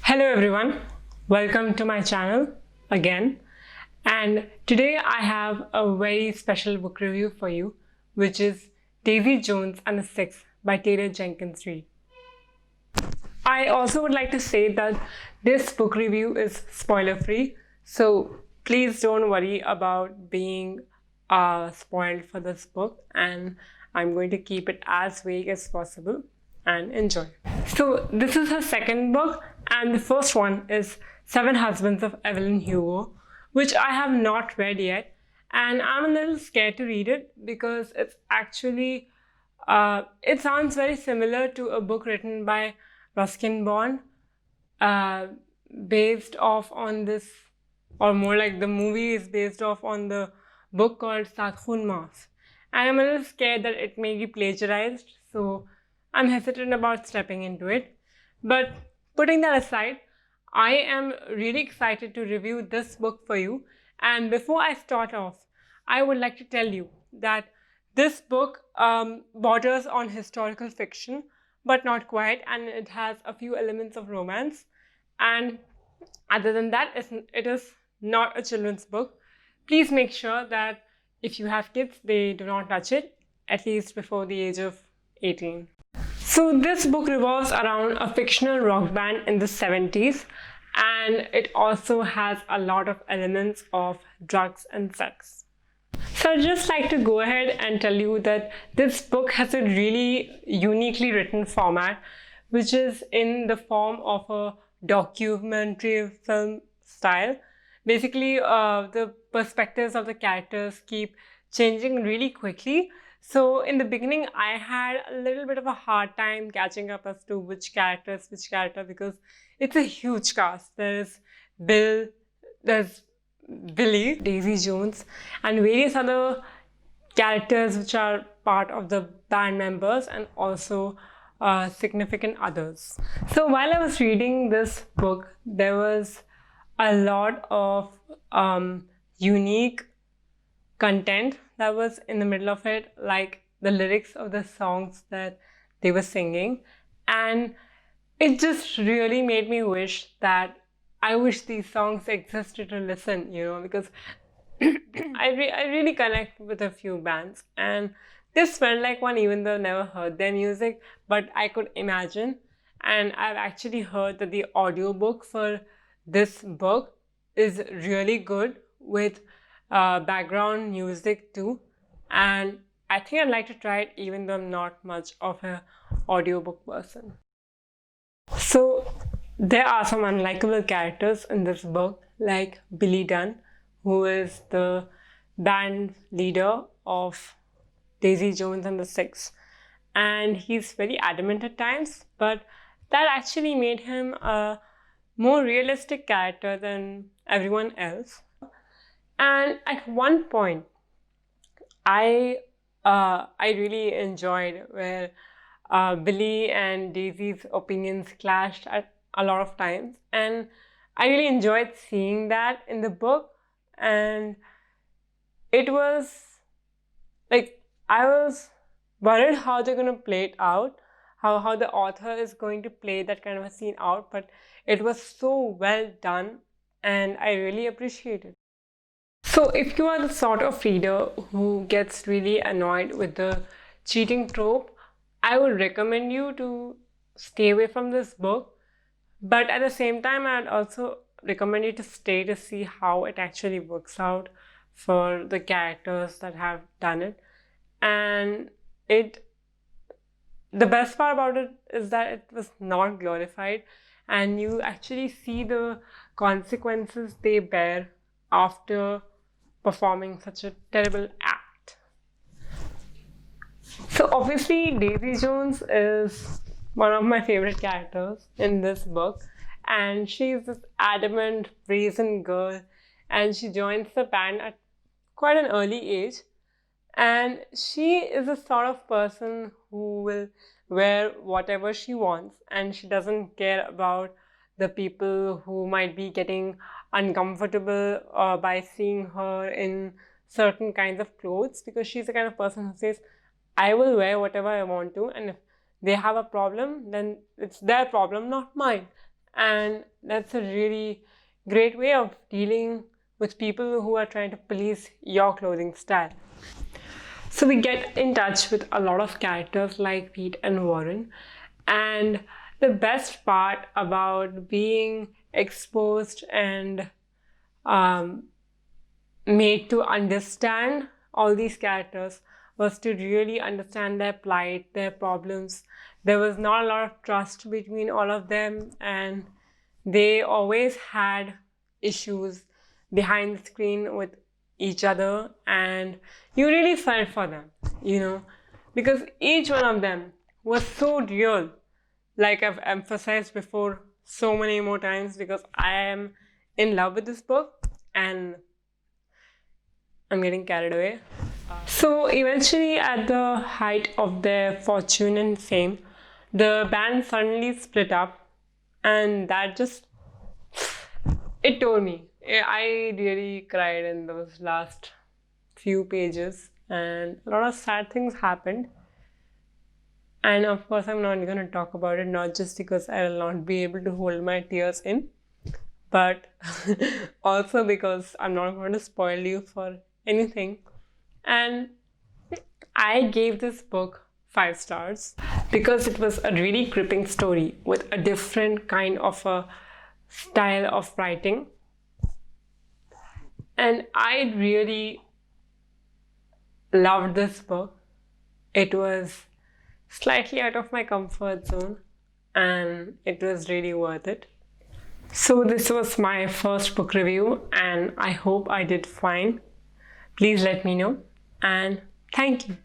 Hello everyone, welcome to my channel again, and today I have a very special book review for you, which is Daisy Jones and the Six by Taylor Jenkins Reid. I also would like to say that this book review is spoiler free, so please don't worry about being spoiled for this book, and I'm going to keep it as vague as possible and enjoy. So this is her second book, and the first one is Seven Husbands of Evelyn Hugo, which I have not read yet, and I'm a little scared to read it because it's actually it sounds very similar to a book written by Ruskin Bond, uh, based off on this, or more like the movie is based off on the book called Sat Khun Maas. And I'm a little scared that it may be plagiarized, so I'm hesitant about stepping into it. But putting that aside, I am really excited to review this book for you. And before I start off, I would like to tell you that this book borders on historical fiction, but not quite, and it has a few elements of romance. And other than that, it is not a children's book. Please make sure that if you have kids, they do not touch it, at least before the age of 18. So this book revolves around a fictional rock band in the 70s, and it also has a lot of elements of drugs and sex. So I'd just like to go ahead and tell you that this book has a really uniquely written format, which is in the form of a documentary film style. Basically, the perspectives of the characters keep changing really quickly. So in the beginning, I had a little bit of a hard time catching up as to which character is which character, because it's a huge cast. There's Billy, Daisy Jones, and various other characters which are part of the band members, and also significant others. So while I was reading this book, there was a lot of unique content that was in the middle of it, like the lyrics of the songs that they were singing, and it just really made me wish that I wish these songs existed to listen, because I really connect with a few bands, and this felt like one, even though I never heard their music, but I could imagine. And I've actually heard that the audiobook for this book is really good with background music too, and I think I'd like to try it, even though I'm not much of an audiobook person. So there are some unlikable characters in this book, like Billy Dunn, who is the band leader of Daisy Jones and the Six. And he's very adamant at times, but that actually made him a more realistic character than everyone else. And at one point, I really enjoyed where Billy and Daisy's opinions clashed at a lot of times, and I really enjoyed seeing that in the book. And it was like, I was worried how they're going to play it out, how the author is going to play that kind of a scene out, but it was so well done, and I really appreciate it. So if you are the sort of reader who gets really annoyed with the cheating trope, I would recommend you to stay away from this book. But at the same time, I'd also recommend you to stay to see how it actually works out for the characters that have done it. And the best part about it is that it was not glorified, and you actually see the consequences they bear after performing such a terrible act. So obviously Daisy Jones is one of my favorite characters in this book, and she's this adamant, brazen girl, and she joins the band at quite an early age, and she is the sort of person who will wear whatever she wants, and she doesn't care about the people who might be getting uncomfortable by seeing her in certain kinds of clothes, because she's the kind of person who says, I will wear whatever I want to, and if they have a problem, then it's their problem, not mine. And that's a really great way of dealing with people who are trying to police your clothing style. So we get in touch with a lot of characters like Pete and Warren. And the best part about being exposed and made to understand all these characters was to really understand their plight, their problems. There was not a lot of trust between all of them, and they always had issues behind the screen with each other, and you really felt for them, because each one of them was so real. Like I've emphasized before so many more times, because I am in love with this book and I'm getting carried away. So eventually, at the height of their fortune and fame, the band suddenly split up, and that just, it tore me. I really cried in those last few pages, and a lot of sad things happened. And of course, I'm not going to talk about it, not just because I will not be able to hold my tears in, but also because I'm not going to spoil you for anything. And I gave this book 5 stars because it was a really gripping story with a different kind of a style of writing. And I really loved this book. It was slightly out of my comfort zone, and it was really worth it. So this was my first book review, and I hope I did fine. Please let me know, and thank you.